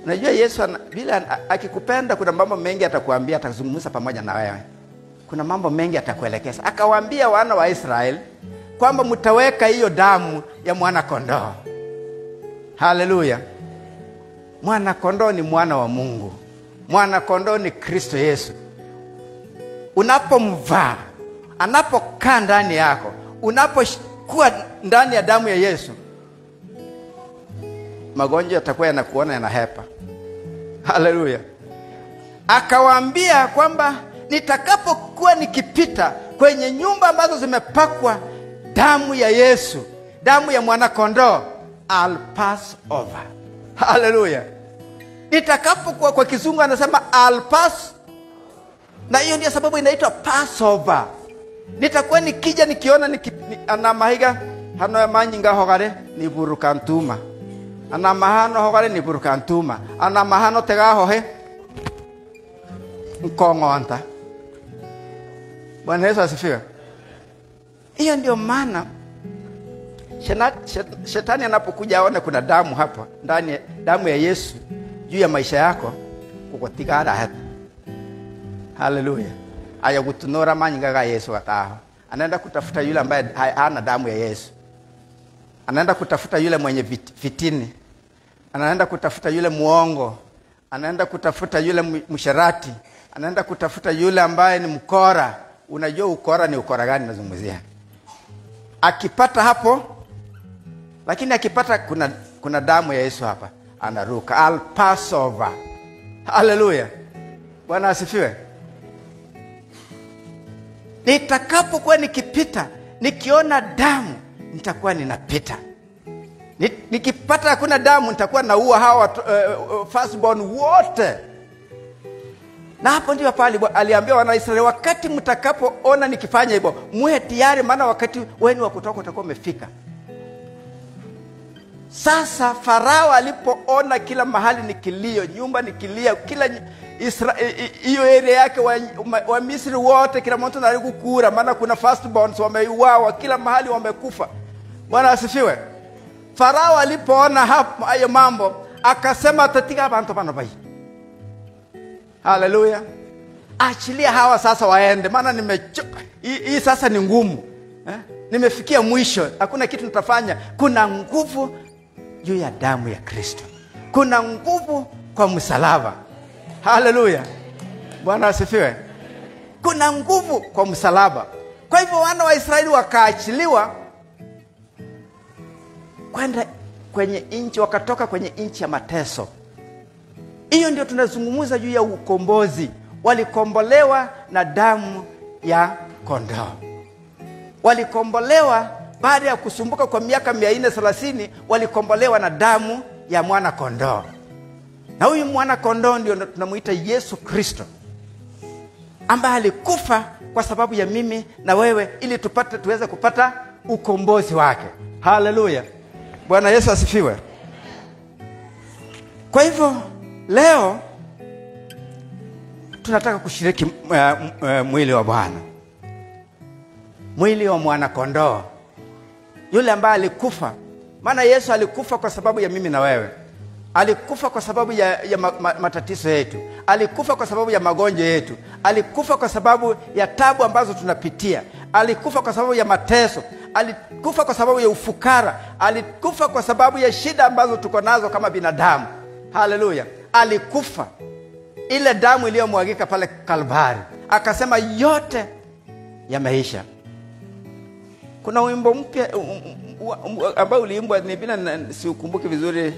Unajua Yesu bila akikupenda kuna mambo mengi atakuambia, atazungumza pamoja na wewe. Kuna mambo mengi atakuelekeza. Akawaambia wana wa Israeli kwamba mtaweka hiyo damu ya mwana kondoo. Haleluya. Mwana kondoo ni mwana wa Mungu. Mwana kondoo ni Kristo Yesu. Unapomvaa, anapokaa ndani yako, unapokuwa ndani ya damu ya Yesu, magonjwa yatakuwa yanakuona yanahepa. Haleluya. Akawaambia kwamba nitakapokuwa nikipita kwenye nyumba ambazo zimepakwa damu ya Yesu, damu ya mwana kondoo, I'll pass over. Haleluya. Nitakapokuwa, kwa kizungu anasema I'll pass, na hiyo ndio sababu inaitwa Passover. Nitakuwa nikija nikiona ana mahiga hano ya manyinga hogare ni burukantuma. Ana mahano hogare ni burukantuma. Ana mahano tegaho he nkongoanta. Bwana Yesu asifiwe. Hiyo ndio maana shetani anapokuja aone kuna damu hapa ndani, damu ya Yesu juu ya maisha yako, kukutigara hata. Haleluya. Aya kutunora manyinga ga Yesu ataho. Anaenda kutafuta yule ambaye hana damu ya Yesu. Anaenda kutafuta yule mwenye fitini. Anaenda kutafuta yule muongo. Anaenda kutafuta yule msharati. Anaenda kutafuta yule ambaye ni mkora. Unajua ukora ni ukora gani nazungumzia? Akipata hapo, lakini akipata kuna damu ya Yesu hapa, anaruka. I'll pass over. Haleluya. Bwana asifiwe. Nitakapokuwa nikipita, nikiona damu, nitakuwa ninapita. Nikipata hakuna damu, nitakuwa naua hawa firstborn wote. Na hapo ndio pale aliambia wana Israeli, wakati mtakapoona nikifanya hivyo, muwe tayari maana wakati wenu wa kutoka utakuwa umefika. Sasa Farao alipoona kila mahali ni kilio, nyumba ni kilio, kila hiyo area yake wa Misri wote kila mtu analikukura, maana kuna firstborns wameuawa, kila mahali wamekufa. Bwana asifiwe. Farao alipoona hapo hayo mambo, akasema tatika abantu bano bai. Haleluya. Achilia hawa sasa waende, maana nimechoka. Hii sasa ni ngumu. Nimefikia mwisho, hakuna kitu nitafanya. Kuna nguvu juu ya damu ya Kristo. Kuna nguvu kwa msalaba. Haleluya. Bwana asifiwe. Kuna nguvu kwa msalaba. Kwa hivyo wana wa Israeli wakaachiliwa kwenda kwenye nchi, wakatoka kwenye nchi ya mateso. Hiyo ndio tunazungumza juu ya ukombozi. Walikombolewa na damu ya kondoo. Walikombolewa baada ya kusumbuka kwa miaka 430, walikombolewa na damu ya mwana kondoo. Na huyu mwana kondoo ndio tunamuita Yesu Kristo, ambaye alikufa kwa sababu ya mimi na wewe, ili tuweze kupata ukombozi wake. Haleluya. Bwana Yesu asifiwe. Kwa hivyo leo tunataka kushiriki mwili wa Bwana, mwili wa mwana kondoo, yule ambaye alikufa. Maana Yesu alikufa kwa sababu ya mimi na wewe. Alikufa kwa sababu ya matatizo yetu. Alikufa kwa sababu ya magonjwa yetu. Alikufa kwa sababu ya tabu ambazo tunapitia. Alikufa kwa sababu ya mateso. Alikufa kwa sababu ya ufukara. Alikufa kwa sababu ya shida ambazo tuko nazo kama binadamu. Haleluya. Alikufa. Ile damu iliyomwagika pale Kalvari, akasema yote yameisha. Kuna wimbo mpya ambao uliimbwa, ni bila siukumbuki vizuri,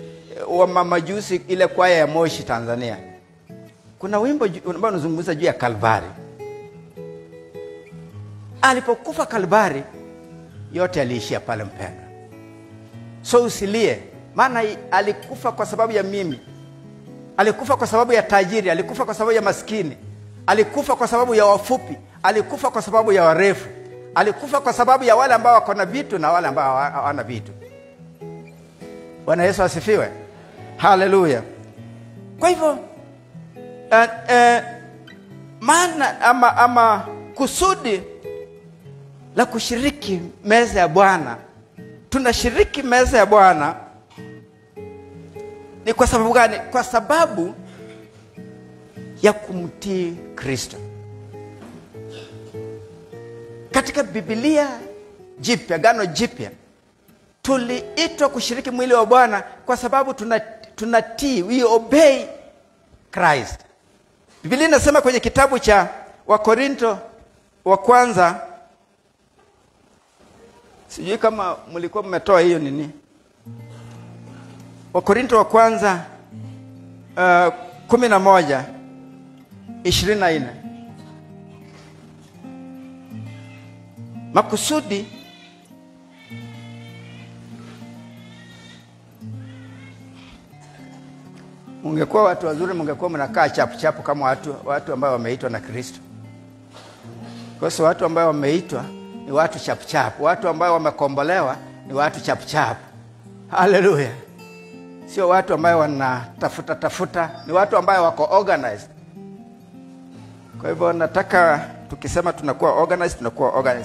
wa Mamajusi, ile kwaya ya Moshi Tanzania. Kuna wimbo ambao unazungumza juu ya Kalvari. Alipokufa Kalvari, yote yaliishia pale mpendwa. So usilie, maana alikufa kwa sababu ya mimi. Alikufa kwa sababu ya tajiri, alikufa kwa sababu ya maskini, alikufa kwa sababu ya wafupi, alikufa kwa sababu ya warefu, alikufa kwa sababu ya wale ambao wako na vitu na wale ambao hawana vitu. Bwana Yesu asifiwe. Haleluya. Kwa hivyo maana ama kusudi la kushiriki meza ya Bwana, tunashiriki meza ya Bwana ni kwa sababu gani? Kwa sababu ya kumtii Kristo. Katika Biblia jipya, Agano Jipya, tuliitwa kushiriki mwili wa Bwana kwa sababu tunatii, we obey Christ. Biblia inasema kwenye kitabu cha Wakorinto wa kwanza, sijui kama mlikuwa mmetoa hiyo nini, Wakorinto wa kwanza 11:24. Makusudi mungekuwa watu wazuri, mungekuwa mnakaa chapu kama watu ambao wameitwa na Kristo. Kwa sababu watu ambao wameitwa ni watu chapu. Watu ambao wamekombolewa ni watu chapu. Haleluya. Sio watu ambao wanatafuta, ni watu ambao wako organized. Kwa hivyo nataka tukisema tunakuwa organized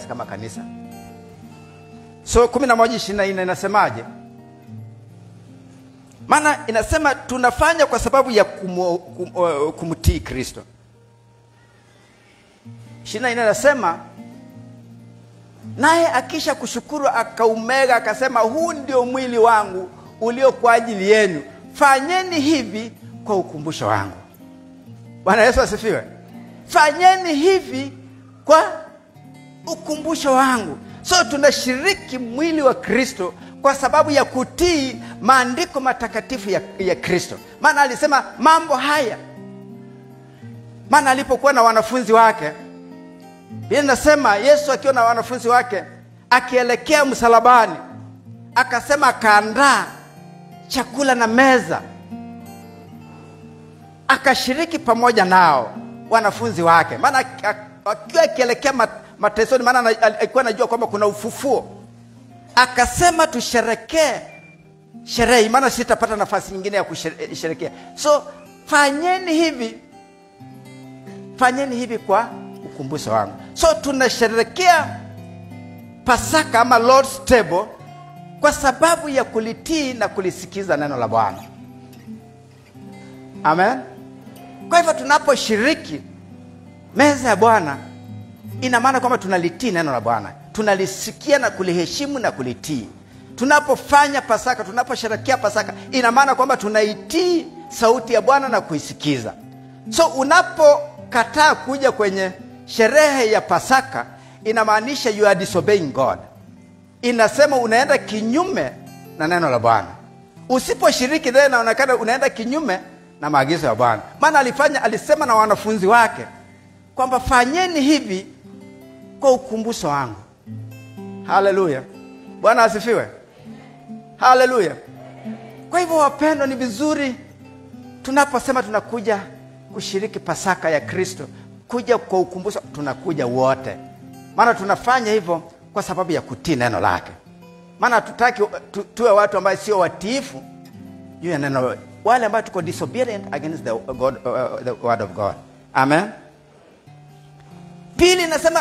kama kanisa. So 11:24 inasemaje? Maana inasema tunafanya kwa sababu ya kumtii Kristo. 24 inasema, naye akisha kushukuru akaumega akasema, huu ndio mwili wangu ulio kwa ajili yenu, fanyeni hivi kwa ukumbusho wangu. Bwana Yesu asifiwe. Fanyeni hivi kwa ukumbusho wangu. So tunashiriki mwili wa Kristo kwa sababu ya kutii maandiko matakatifu ya Kristo. Maana alisema mambo haya, maana alipokuwa na wanafunzi wake, Biblia inasema Yesu akiwa na wanafunzi wake akielekea msalabani, akasema akaandaa chakula na meza, akashiriki pamoja nao wanafunzi wake. Maana akiwa akielekea matesoni, maana alikuwa anajua kwamba kuna ufufuo, akasema tusherekee sherehe, maana sitapata nafasi nyingine ya kusherekea. So fanyeni hivi kwa ukumbusho wangu. So tunasherekea Pasaka ama Lord's Table kwa sababu ya kulitii na kulisikiza neno la Bwana. Amen. Kwa hivyo tunaposhiriki meza ya Bwana, ina maana kwamba tunalitii neno la Bwana, tunalisikia na kuliheshimu na kulitii. Tunapofanya Pasaka, tunaposherehekea Pasaka, ina maana kwamba tunaitii sauti ya Bwana na kuisikiza. So unapokataa kuja kwenye sherehe ya Pasaka, inamaanisha you are disobeying God. Inasema unaenda kinyume na neno la Bwana. Usiposhiriki tena, unaonekana unaenda kinyume na maagizo ya Bwana. Maana alisema na wanafunzi wake kwamba fanyeni hivi kwa ukumbusho wangu. Haleluya. Bwana asifiwe. Haleluya. Kwa hivyo wapendwa, ni vizuri tunaposema tunakuja kushiriki Pasaka ya Kristo, kuja kwa ukumbusho, tunakuja wote. Maana tunafanya hivyo kwa sababu ya kutii neno lake. Maana hatutaki tuwe watu ambao sio watiifu juu ya neno, wale ambao tuko disobedient against the word of God. Amen. Pili nasema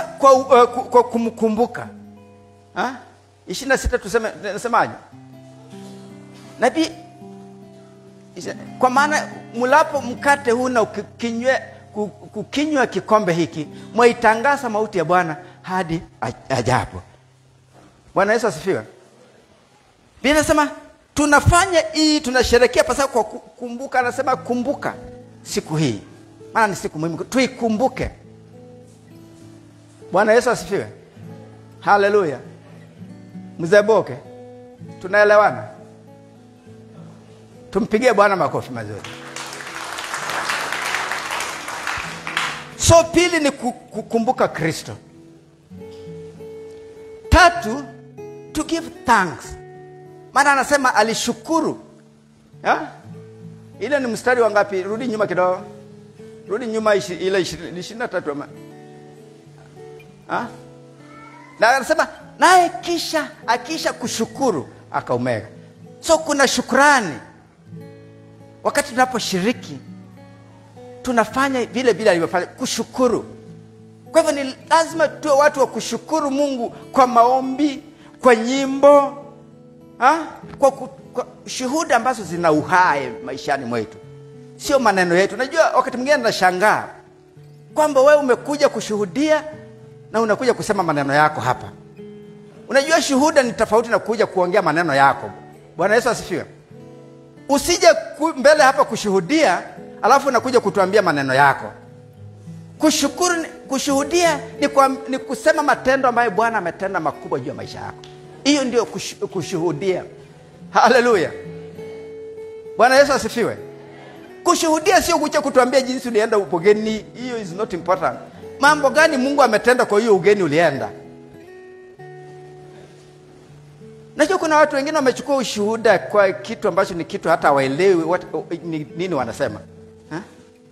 kwa kumkumbuka. 26 nasemaje? Nabii, kwa maana mulapo mkate huu na kukinywa kikombe hiki, mwaitangaza mauti ya Bwana hadi ajapo. Bwana Yesu asifiwe. Biblia inasema tunafanya hii, tunasherehekea Pasaka kwa kukumbuka. Anasema kumbuka siku hii, maana ni siku muhimu, tuikumbuke. Bwana Yesu asifiwe. Haleluya. Mzee Boke, tunaelewana? Tumpigie Bwana makofi mazuri. So pili ni kukumbuka Kristo. Tatu, to give thanks. Maana anasema alishukuru. Ile ni mstari wa ngapi? Rudi nyuma kidogo. Rudi nyuma ile 23 ama. Na anasema naye akisha kushukuru akaumega. So kuna shukrani. Wakati tunaposhiriki, tunafanya vile vile alivyofanya, kushukuru. Kwa hivyo ni lazima tuwe watu wa kushukuru Mungu kwa maombi, kwa nyimbo, kwa shuhuda ambazo zina uhai maishani mwetu. Sio maneno yetu. Najua wakati mwingine nashangaa kwamba wewe umekuja kushuhudia na unakuja kusema maneno yako hapa. Unajua shuhuda ni tofauti na kuja kuongea maneno yako. Bwana Yesu asifiwe. Usije mbele hapa kushuhudia alafu unakuja kutuambia maneno yako. Kushuhudia ni kusema matendo ambayo Bwana ametenda makubwa juu ya maisha yako. Hiyo ndio kushuhudia. Haleluya. Bwana Yesu asifiwe. Kushuhudia sio kuja kutuambia jinsi ulienda ugeni. Hiyo is not important. Mambo gani Mungu ametenda kwa hiyo ugeni ulienda? Najua kuna watu wengine wamechukua ushuhuda kwa kitu ambacho ni kitu hata hawaelewi nini wanasema.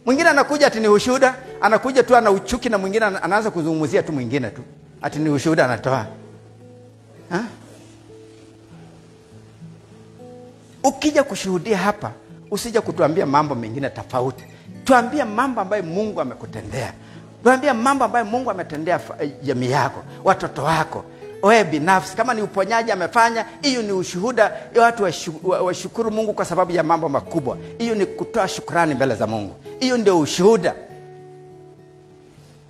Mwingine anakuja ati ni ushuhuda, anakuja tu ana uchuki, na mwingine anaanza kuzungumzia tu mwingine tu ati ni ushuhuda anatoa. Ukija kushuhudia hapa, usije kutuambia mambo mengine tofauti. Tuambie mambo ambayo Mungu amekutendea. Tuambie mambo ambayo Mungu ametendea jamii yako, watoto wako, wewe binafsi. Kama ni uponyaji amefanya, hiyo ni ushuhuda ya watu washukuru Mungu kwa sababu ya mambo makubwa. Hiyo ni kutoa shukrani mbele za Mungu. Hiyo ndio ushuhuda.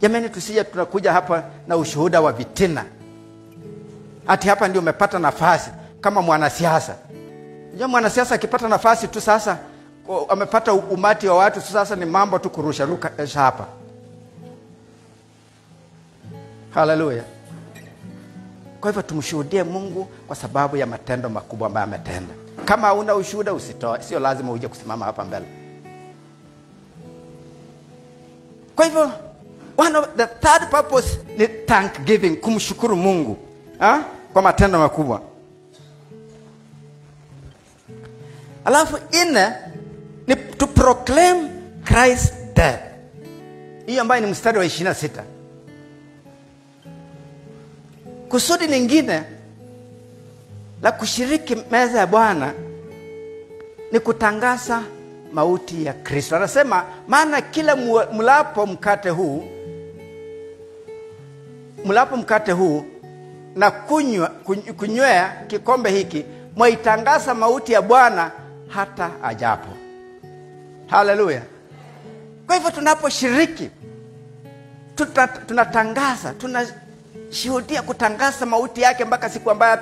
Jamani, tusije tunakuja hapa na ushuhuda wa vitina. Ati hapa ndio umepata nafasi kama mwanasiasa. Unajua mwanasiasa akipata nafasi tu sasa amepata umati wa watu, sasa ni mambo tu kurusha hapa. Haleluya. Kwa hivyo tumshuhudie Mungu kwa sababu ya matendo makubwa ambayo ametenda. Kama una ushuhuda usitoe, sio lazima uje kusimama hapa mbele. Kwa hivyo the third purpose ni thanksgiving, kumshukuru Mungu kwa matendo makubwa. Alafu ni to proclaim Christ's death. Hiyo ambayo ni mstari wa 26. Kusudi lingine la kushiriki meza ya Bwana ni kutangaza mauti ya Kristo. Anasema maana kila mlapo mkate huu na kunywea kikombe hiki, mwaitangaza mauti ya Bwana hata ajapo. Haleluya. Kwa hivyo tunaposhiriki tunatangaza, tunashuhudia kutangaza mauti yake mpaka siku ambayo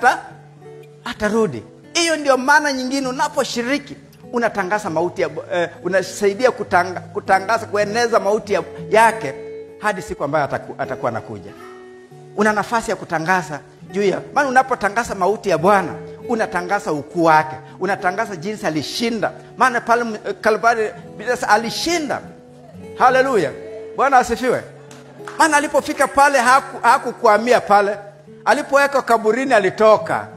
atarudi. Hiyo ndio maana nyingine, unaposhiriki unatangaza mauti unasaidia kutangaza kueneza mauti yake hadi siku ambayo atakuwa anakuja. Una nafasi ya kutangaza juu ya, maana unapotangaza mauti ya Bwana unatangaza ukuu wake, unatangaza jinsi alishinda. Maana pale Kalvari alishinda. Haleluya, Bwana asifiwe. Maana alipofika pale hakukuamia pale, alipoweka kaburini alitoka.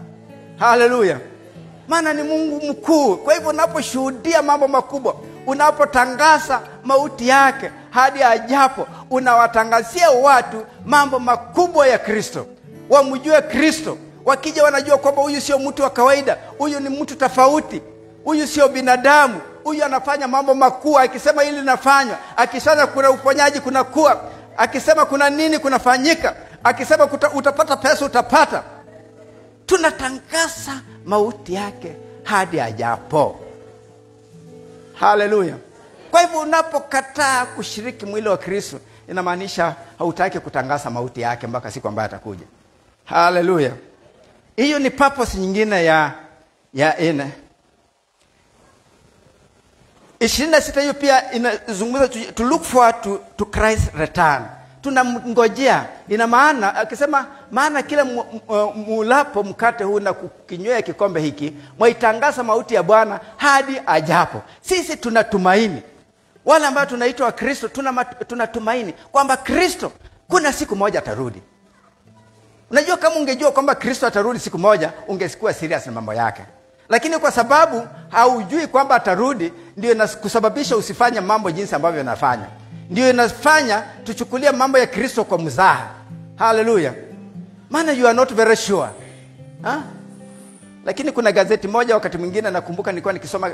Haleluya, maana ni Mungu mkuu. Kwa hivyo unaposhuhudia mambo makubwa, unapotangaza mauti yake hadi ajapo, unawatangazia watu mambo makubwa ya Kristo, wamjue Kristo. Wakija wanajua kwamba huyu sio mtu wa kawaida, huyu ni mtu tofauti, huyu sio binadamu, huyu anafanya mambo makuu. Akisema hili linafanywa, akisema kuna uponyaji kunakuwa, akisema kuna nini kunafanyika, akisema utapata pesa utapata. Tunatangaza mauti yake hadi ajapo. Haleluya. Kwa hivyo unapokataa kushiriki mwili wa Kristo, inamaanisha hautaki kutangaza mauti yake mpaka siku ambayo atakuja. Haleluya. Hiyo ni purpose nyingine ya ine. 26 hiyo pia inazungumza to look forward to Christ's return. Tunamngojea. Ina maana akisema, maana kila mulapo mkate huu na kukinywea kikombe hiki, mwaitangaza mauti ya Bwana hadi ajapo. Sisi tunatumaini, wale ambao tunaitwa wa Kristo tunatumaini kwamba Kristo kuna siku moja atarudi. Unajua, kama ungejua kwamba Kristo atarudi siku moja, ungekuwa serious na mambo yake. Lakini kwa sababu haujui kwamba atarudi, ndio inakusababisha usifanye mambo jinsi ambavyo yanafanya. Ndio inafanya tuchukulie mambo ya Kristo kwa mzaha. Haleluya. Maana you are not very sure. Lakini kuna gazeti moja wakati mwingine nakumbuka nilikuwa nikisoma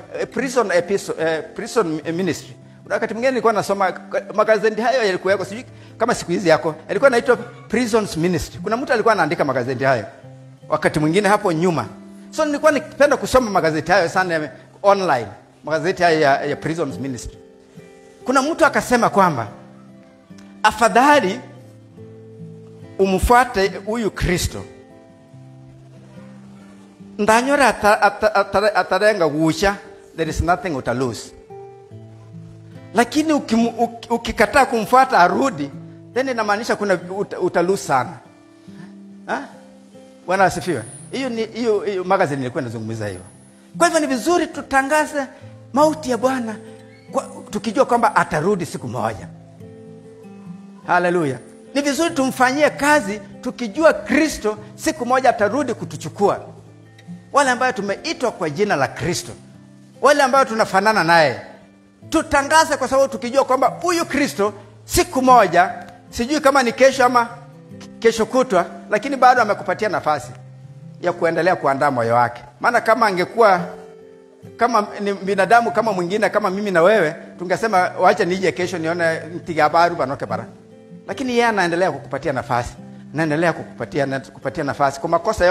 prison ministry. Wakati mwingine nilikuwa nasoma magazeti hayo, yalikuwa yako sijui kama siku hizi yako. Yalikuwa inaitwa Prisons Ministry. Kuna mtu alikuwa anaandika magazeti hayo wakati mwingine hapo nyuma. So nilikuwa nikipenda kusoma magazeti hayo sana online. Magazeti hayo ya Prisons Ministry. Kuna mtu akasema kwamba afadhali umfuate huyu Kristo, ndanyora atarenga gucha, there is nothing uta lose. Lakini ukikataa kumfuata arudi, then inamaanisha kuna uta lose sana. Bwana asifiwe. Hiyo magazine ilikuwa inazungumza hiyo. Kwa hivyo ni vizuri tutangaze mauti ya Bwana tukijua kwamba atarudi siku moja. Haleluya. Ni vizuri tumfanyie kazi tukijua Kristo siku moja atarudi kutuchukua. Wale ambao tumeitwa kwa jina la Kristo, wale ambao tunafanana naye, tutangaze, kwa sababu tukijua kwamba huyu Kristo siku moja, sijui kama ni kesho ama kesho kutwa, lakini bado amekupatia nafasi ya kuendelea kuandaa moyo wake. Maana kama angekuwa kama ni binadamu kama mwingine kama mimi na wewe, tungesema waacha nije kesho nione ntigabaru banoke bara. Lakini yeye anaendelea kukupatia nafasi. Anaendelea kukupatia nafasi. Kwa makosa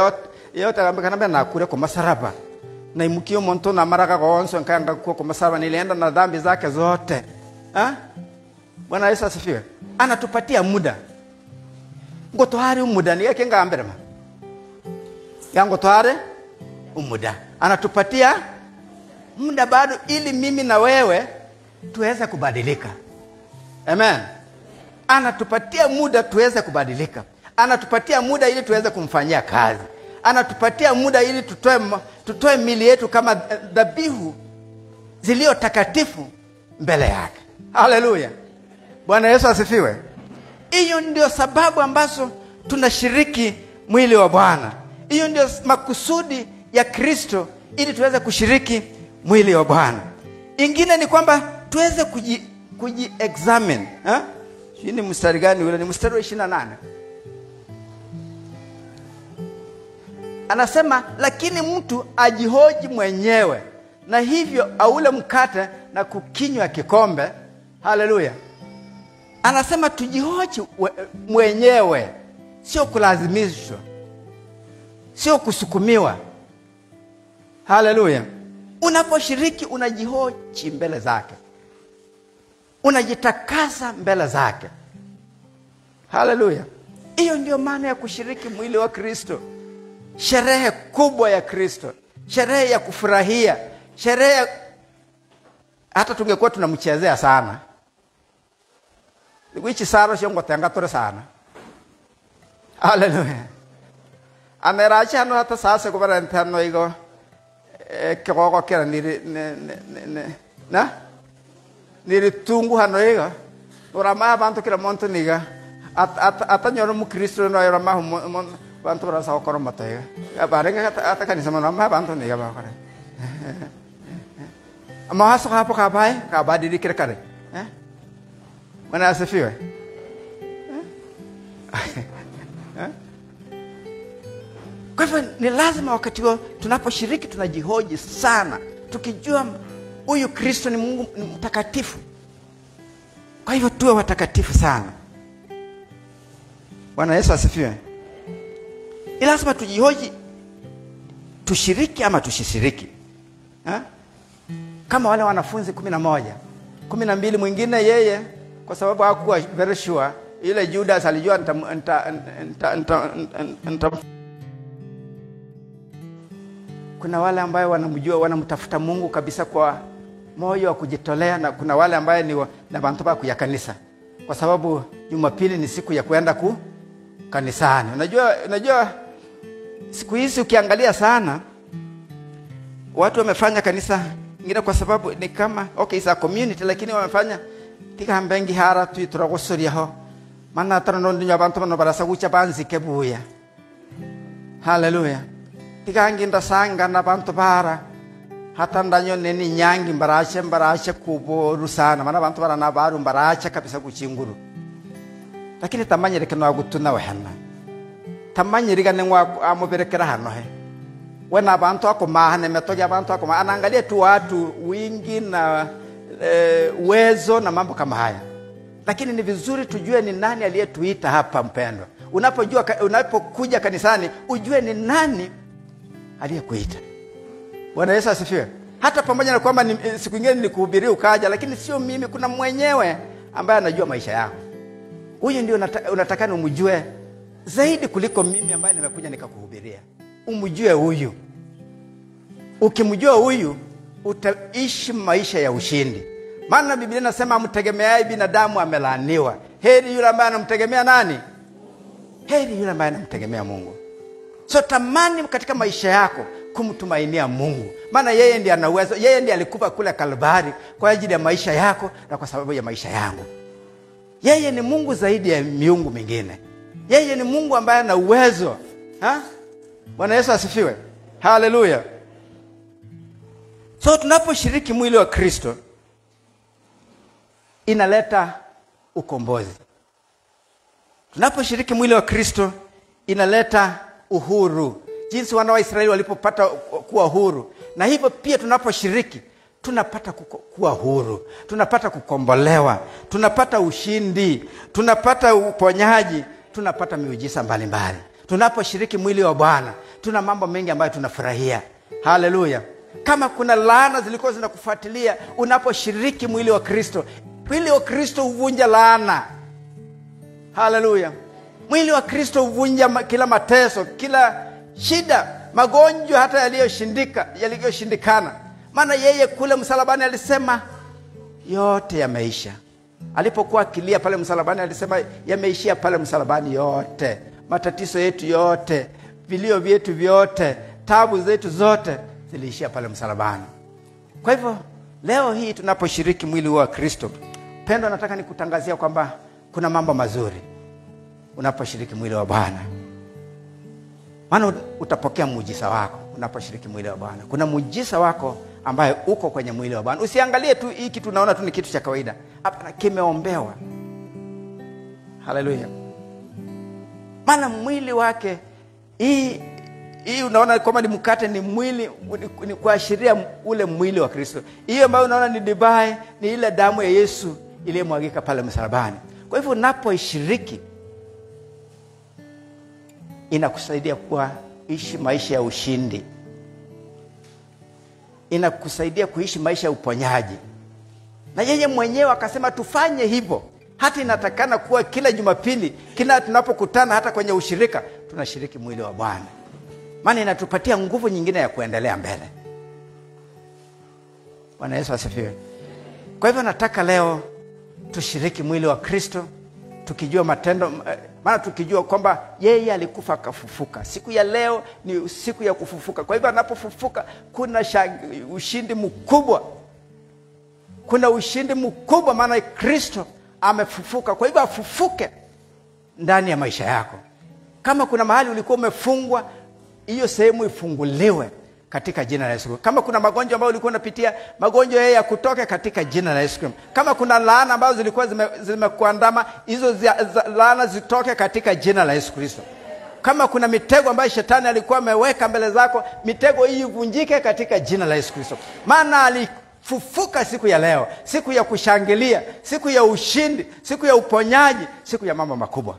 yote ambaye na kure kwa masaraba. Na imukio monto na maraka kwa onso nkanga kwa masaraba, nilienda na dhambi zake zote. Bwana Yesu asifiwe. Anatupatia muda. Ngotohari muda ni yake ngambere. Yango tohare umuda. Anatupatia muda bado ili mimi na wewe tuweze kubadilika. Amen. Anatupatia muda tuweze kubadilika. Anatupatia muda ili tuweze kumfanyia kazi. Anatupatia muda ili tutoe mili yetu kama dhabihu zilio takatifu mbele yake. Haleluya. Bwana Yesu asifiwe. Hiyo ndio sababu ambazo tunashiriki mwili wa Bwana. Hiyo ndio makusudi ya Kristo, ili tuweze kushiriki mwili wa Bwana. Ingine ni kwamba tuweze kuji-examine. Hii ni mstari gani ule? Ni mstari wa 28. Anasema, lakini mtu ajihoji mwenyewe, na hivyo aule mkate na kukinywa kikombe. Haleluya. Anasema tujihoji mwenyewe, sio kulazimishwa, sio kusukumiwa. Haleluya. Unaposhiriki unajihoji mbele zake. unajitakasa mbele zake. Haleluya. Hiyo ndio maana ya kushiriki mwili wa Kristo. Sherehe kubwa ya Kristo, sherehe ya kufurahia, sherehe hata tungekuwa tunamchezea sana. Wichi saro shongo tengatore sana. Haleluya. Ameracha hano hata sasa kubara ntano igo kikoko kera niri tungu hano igo urama abantu kira monto niga atanyoro mu Kristo no urama bantu bara sa okoro matega abarenge ata kanisa manama bantu niga ba kare ama haso hapo kabadi dikira kare Bwana asifiwe. Kwa hivyo ni lazima wakati huo tunaposhiriki tunajihoji sana, tukijua huyu Kristo ni Mungu ni mtakatifu. Kwa hivyo tuwe watakatifu sana. Bwana Yesu asifiwe. Ni lazima tujihoji, tushiriki ama tusishiriki. Kama wale wanafunzi 11, 12 mwingine yeye kwa sababu hakuwa very sure, ile Judas alijua kuna wale ambao wanamjua, wanamtafuta Mungu kabisa kwa moyo wa kujitolea, na kuna wale ambao ni na bantu ba kuya kanisa kwa sababu Jumapili ni siku ya kwenda kanisani. Unajua siku hizi ukiangalia sana watu wamefanya kanisa ingine kwa sababu ni kama isa community, lakini wamefanya tika mbengi hara tu turagosori ho mana tano ndunya bantu bano barasa gucha banzi kebuya. Haleluya. Tika nginda sanga na bantu bara hata ndanyo neni nyangi mbarache kuboru sana mana bantu bara na baru mbarache kabisa kuchinguru. Lakini tamanyire kino agutuna wehana tamanyire gane ngwa amuberekera hano he wena abantu akomahane metoja abantu akoma anaangalia tu watu wingi na uwezo na mambo kama haya. Lakini ni vizuri tujue ni nani aliyetuita hapa mpendwa. Unapokuja kanisani ujue ni nani aliyekuita. Bwana Yesu asifiwe. Hata pamoja na kwamba siku nyingine nikuhubiria ukaja, lakini sio mimi, kuna mwenyewe ambaye anajua maisha yako. Huyu ndio unatakana umjue zaidi kuliko mimi ambaye nimekuja nikakuhubiria. Umjue huyu. Ukimjua huyu utaishi maisha ya ushindi. Maana Biblia inasema amtegemeaye binadamu amelaaniwa. Heri yule ambaye anamtegemea nani? Heri yule ambaye anamtegemea Mungu. So tamani katika maisha yako kumtumainia Mungu. Maana yeye ndiye ana uwezo, yeye ndiye alikufa kule Kalvari kwa ajili ya maisha yako na kwa sababu ya maisha yangu. Yeye ni Mungu zaidi ya miungu mingine. Yeye ni Mungu ambaye ana uwezo. Bwana Yesu asifiwe. Haleluya. So tunaposhiriki mwili wa Kristo inaleta ukombozi. Tunaposhiriki mwili wa Kristo inaleta uhuru. Jinsi wana wa Israeli walipopata kuwa huru, na hivyo pia tunaposhiriki tunapata kuwa huru, tunapata kukombolewa, tunapata ushindi, tunapata uponyaji, tunapata miujiza mbalimbali. Tunaposhiriki mwili wa Bwana tuna mambo mengi ambayo tunafurahia. Haleluya. Kama kuna laana zilikuwa zinakufuatilia unaposhiriki mwili wa Kristo, mwili wa Kristo huvunja laana. Haleluya. Mwili wa Kristo huvunja kila mateso, kila shida, magonjwa hata yaliyoshindikana. Maana yeye kule msalabani alisema yote yameisha. Alipokuwa akilia pale msalabani alisema yameishia pale msalabani yote. Matatizo yetu yote, vilio vyetu vyote, taabu zetu zote ziliishia pale msalabani. Kwa hivyo leo hii tunaposhiriki mwili wa Kristo, pendo nataka nikutangazia kwamba kuna mambo mazuri unaposhiriki mwili wa Bwana. Maana utapokea muujiza wako unaposhiriki mwili wa Bwana. Kuna muujiza wako ambaye uko kwenye mwili wa Bwana. Usiangalie tu hiki tunaona tu ni kitu cha kawaida. Hapana, kimeombewa. Haleluya. Maana mwili wake hii unaona kama ni mkate, ni mwili, ni kuashiria ule mwili wa Kristo. Hiyo ambayo unaona ni divai ni ile damu ya Yesu iliyomwagika pale msalabani. Kwa hivyo unapoishiriki inakusaidia kuishi maisha ya ushindi. Inakusaidia kuishi maisha ya uponyaji. Na yeye mwenyewe akasema tufanye hivyo. Hata inatakana kuwa kila Jumapili, kila tunapokutana hata kwenye ushirika, tunashiriki mwili wa Bwana. Maana inatupatia nguvu nyingine ya kuendelea mbele. Bwana Yesu asifiwe. Kwa hivyo nataka leo tushiriki mwili wa Kristo, tukijua matendo, maana tukijua kwamba yeye alikufa akafufuka. Siku ya leo ni siku ya kufufuka. Kwa hivyo anapofufuka kuna ushindi mkubwa. Kuna ushindi mkubwa, maana Kristo amefufuka. Kwa hivyo afufuke ndani ya maisha yako. Kama kuna mahali ulikuwa umefungwa, hiyo sehemu ifunguliwe katika jina la Yesu. Kama kuna magonjwa ambayo ulikuwa unapitia, magonjwa yeye yakutoke katika jina la Yesu. Kama kuna laana ambazo zilikuwa zimekuandama, hizo laana zitoke katika jina la Yesu Kristo. Kama kuna mitego ambayo shetani alikuwa ameweka mbele zako, mitego hii ivunjike katika jina la Yesu Kristo. Maana alifufuka siku ya leo, siku ya kushangilia, siku ya ushindi, siku ya uponyaji, siku ya mambo makubwa.